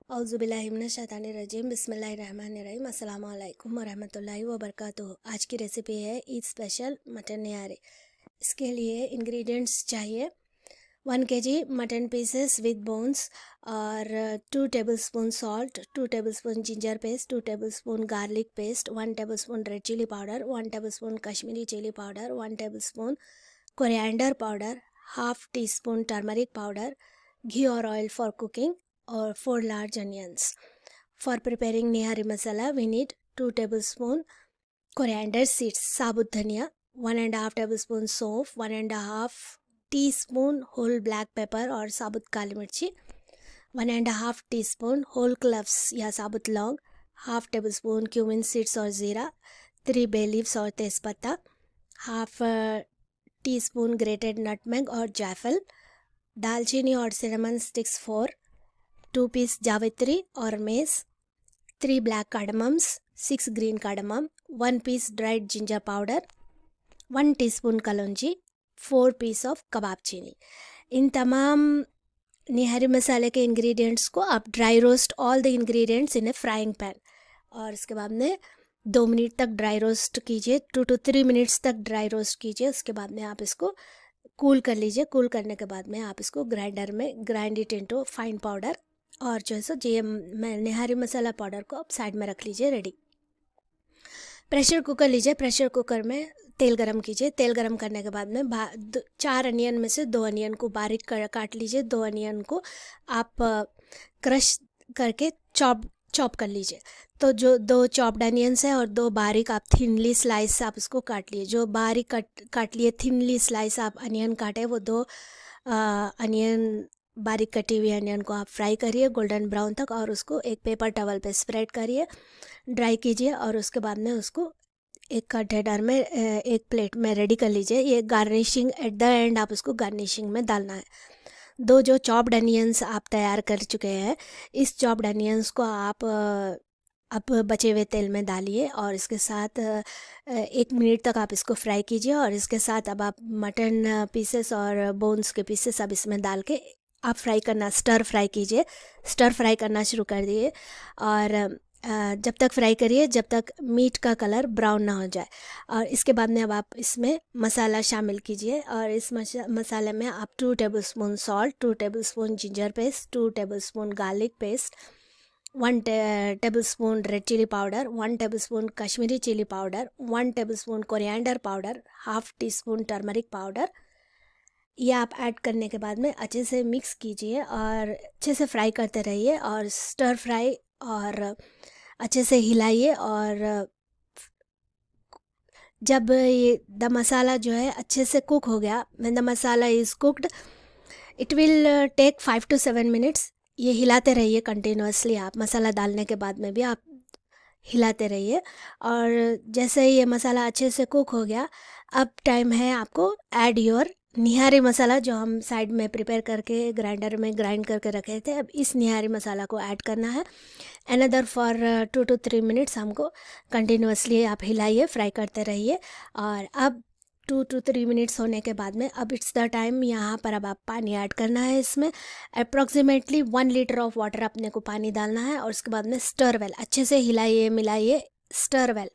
औज़ुबिल्लाहिमिनश्शैतानिर्रजीम बिस्मिल्लाहिर्रहमानिर्रहीम अस्सलाम वालेकुम वरहमतुल्लाहि वबरकातुहू। आज की रेसिपी है ईद स्पेशल मटन निहारी। इसके लिए इंग्रेडिएंट्स चाहिए 1 kg mutton pieces with bones और 2 tablespoon salt, 2 tablespoon ginger paste, 2 tablespoon garlic paste, 1 tablespoon red chilli powder, 1 tablespoon Kashmiri chilli powder, 1 tablespoon coriander powder, half tea spoon turmeric powder, ghee और oil for cooking और 4 large onions. For preparing nihari masala, we need 2 tablespoon coriander seeds, sabut dhania, 1.5 tablespoon soap, 1.5 teaspoon whole black pepper or sabut kali mirchi, 1.5 teaspoon whole cloves या sabut लौंग, half tablespoon cumin seeds और जीरा, 3 bay leaves और तेजपत्ता, half teaspoon grated nutmeg और जायफल, दालचीनी और cinnamon sticks 4, 2 पीस जावित्री और mace, 3 black cardamoms, 6 green cardamom, 1 piece dried ginger powder, 1 teaspoon कलौंजी, 4 पीस ऑफ कबाब चीनी। इन तमाम निहारी मसाले के इंग्रेडिएंट्स को आप dry roast all the ingredients in a frying pan, और इसके बाद में 2 मिनट तक ड्राई रोस्ट कीजिए, 2 to 3 मिनट्स तक ड्राई रोस्ट कीजिए। उसके बाद में आप इसको कूल कर लीजिए। कूल करने के बाद में आप इसको ग्राइंडर में grind it into fine powder, और जो है सो ये निहारी मसाला पाउडर को आप साइड में रख लीजिए रेडी। प्रेशर कुकर लीजिए। प्रेशर कुकर में तेल गरम कीजिए। तेल गरम करने के बाद में 4 अनियन में से 2 अनियन को बारीक काट लीजिए। 2 अनियन को आप क्रश करके चॉप कर लीजिए। तो जो 2 चॉप्ड अनियंस है और 2 बारीक आप थिनली स्लाइस आप इसको काट लिए। जो बारीक काट लिए थिनली स्लाइस आप अनियन काटे, वो 2 अनियन बारीक कटी हुई अनियन को आप फ्राई करिए गोल्डन ब्राउन तक, और उसको एक पेपर टवल पे स्प्रेड करिए, ड्राई कीजिए, और उसके बाद में उसको एक कंटेनर में एक प्लेट में रेडी कर लीजिए। ये गार्निशिंग एट द एंड आप उसको गार्निशिंग में डालना है। 2 जो चॉप्ड अनियंस आप तैयार कर चुके हैं, इस चॉप्ड अनियंस को आप अब बचे हुए तेल में डालिए, और इसके साथ 1 मिनट तक आप इसको फ्राई कीजिए। और इसके साथ अब आप मटन पीसेस और बोन्स के पीसेस अब इसमें डाल के आप फ्राई करना, स्टर फ्राई कीजिए। स्टर फ्राई करना शुरू कर दिए, और जब तक फ्राई करिए जब तक मीट का कलर ब्राउन ना हो जाए। और इसके बाद में अब आप इसमें मसाला शामिल कीजिए, और इस मसाले में आप 2 tablespoon salt, 2 tablespoon ginger paste, 2 tablespoon garlic paste, 1 tablespoon red chilli powder, 1 tablespoon Kashmiri chilli powder, 1 tablespoon coriander powder, half tea spoon turmeric powder, ये आप ऐड करने के बाद में अच्छे से मिक्स कीजिए और अच्छे से फ्राई करते रहिए, और स्टर फ्राई और अच्छे से हिलाइए। और जब ये द मसाला जो है अच्छे से कुक हो गया, when the masala is cooked, it will take 5 to 7 minutes. ये हिलाते रहिए कंटिन्यूसली। आप मसाला डालने के बाद में भी आप हिलाते रहिए, और जैसे ही ये मसाला अच्छे से कुक हो गया, अब टाइम है आपको ऐड योर निहारी मसाला, जो हम साइड में प्रिपेयर करके ग्राइंडर में ग्राइंड करके रखे थे। अब इस निहारी मसाला को ऐड करना है। अनदर फॉर 2 to 3 मिनट्स हमको कंटिन्यूसली आप हिलाइए, फ्राई करते रहिए। और अब 2 to 3 मिनट्स होने के बाद में अब इट्स द टाइम, यहाँ पर अब आप पानी ऐड करना है। इसमें अप्रॉक्सीमेटली 1 लीटर ऑफ वाटर अपने को पानी डालना है, और उसके बाद में स्टर वेल, अच्छे से हिलाइए मिलाइए, स्टर वेल।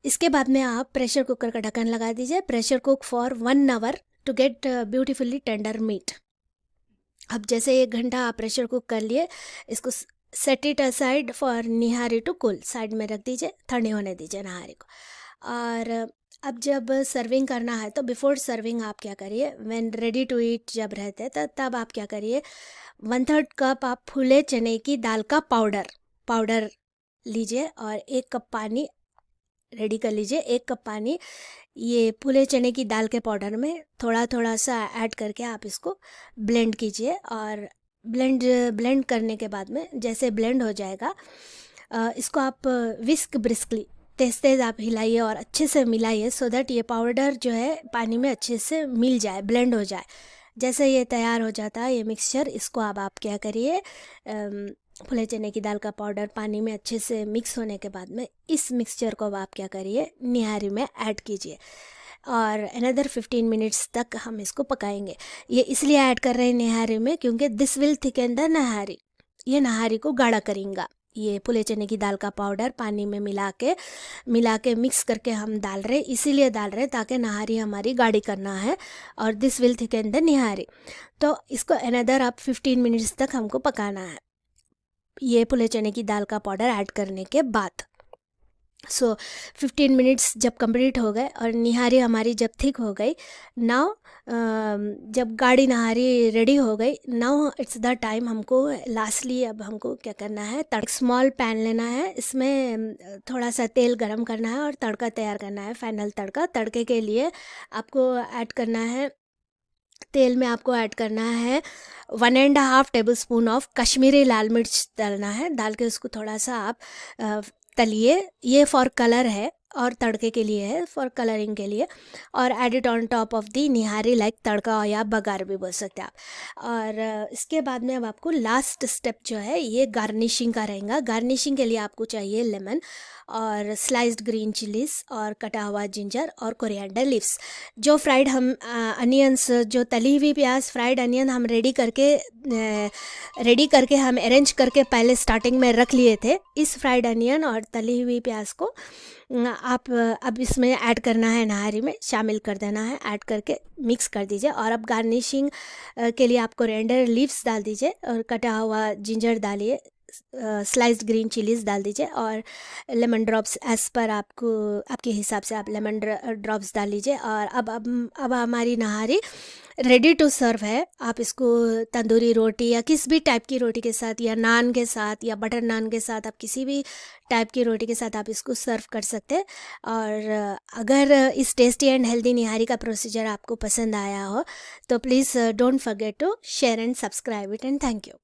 इसके बाद में आप प्रेशर कुकर का ढक्कन लगा दीजिए। Pressure cook for 1 hour to get beautifully tender meat. अब जैसे 1 घंटा आप प्रेशर कुक कर लिए, इसको set it aside for nihari to cool, side में रख दीजिए, ठंडी होने दीजिए निहारी को। और अब जब सर्विंग करना है, तो बिफोर सर्विंग आप क्या करिए, व्हेन रेडी टू ईट जब रहते हैं तब आप क्या करिए, 1/3 कप आप फूले चने की दाल का पाउडर लीजिए, और 1 कप पानी रेडी कर लीजिए। 1 कप पानी ये फूले चने की दाल के पाउडर में थोड़ा थोड़ा सा ऐड करके आप इसको ब्लेंड कीजिए। और ब्लेंड करने के बाद में जैसे ब्लेंड हो जाएगा, इसको आप विस्क ब्रिस्कली तेज तेज आप हिलाइए और अच्छे से मिलाइए, सो दैट ये पाउडर जो है पानी में अच्छे से मिल जाए, ब्लेंड हो जाए। जैसे ये तैयार हो जाता है ये मिक्सचर, इसको अब आप क्या करिए, फुले चने की दाल का पाउडर पानी में अच्छे से मिक्स होने के बाद में इस मिक्सचर को अब आप क्या करिए, निहारी में ऐड कीजिए, और अनदर 15 मिनट्स तक हम इसको पकाएंगे। ये इसलिए ऐड कर रहे हैं निहारी में क्योंकि दिस विल थिकन द निहारी। ये नहारी को गाढ़ा करेंगे। ये फुले चने की दाल का पाउडर पानी में मिला के मिक्स करके हम डाल रहे, इसीलिए डाल रहे ताकि नहारी हमारी गाढ़ी करना है, और दिस विल थिकन द निहारी। तो इसको अनदर आप 15 मिनट्स तक हमको पकाना है, ये फुले चने की दाल का पाउडर ऐड करने के बाद। सो 15 मिनट्स जब कंप्लीट हो गए और निहारी हमारी जब थिक हो गई, नाउ जब गाढ़ी नहारी रेडी हो गई, नाउ इट्स द टाइम हमको लास्टली अब हमको क्या करना है, स्मॉल पैन लेना है, इसमें थोड़ा सा तेल गरम करना है और तड़का तैयार करना है, फाइनल तड़का। तड़के के लिए आपको ऐड करना है, तेल में आपको ऐड करना है 1.5 टेबल स्पून ऑफ कश्मीरी लाल मिर्च डालना है। डाल के उसको थोड़ा सा आप तलिए, ये फॉर कलर है और तड़के के लिए है, फॉर कलरिंग के लिए, और add it on top of the nihari, like तड़का या बघार भी बोल सकते हैं आप। और इसके बाद में अब आपको लास्ट स्टेप जो है ये गार्निशिंग का रहेगा। गार्निशिंग के लिए आपको चाहिए लेमन और स्लाइस्ड ग्रीन चिलीज और कटा हुआ जिंजर और कोरिएंडर लीव्स। जो फ्राइड हम अनियंस, जो तली हुई प्याज फ्राइड अनियन हम रेडी करके हम अरेंज करके पहले स्टार्टिंग में रख लिए थे, इस फ्राइड अनियन और तली हुई प्याज को आप अब इसमें ऐड करना है, नहारी में शामिल कर देना है, ऐड करके मिक्स कर दीजिए। और अब गार्निशिंग के लिए आप कोरिएंडर लीव्स डाल दीजिए और कटा हुआ जिंजर डालिए, स्लाइस्ड ग्रीन चिलीज डाल दीजिए और लेमन ड्रॉप्स एज पर आपके हिसाब से आप लेमन ड्रॉप्स डाल लीजिए। और अब हमारी नहारी रेडी टू सर्व है। आप इसको तंदूरी रोटी या किस भी टाइप की रोटी के साथ, या नान के साथ, या बटर नान के साथ, आप किसी भी टाइप की रोटी के साथ आप इसको सर्व कर सकते हैं। और अगर इस टेस्टी एंड हेल्दी निहारी का प्रोसीजर आपको पसंद आया हो तो please don't forget to share and subscribe it, and thank you.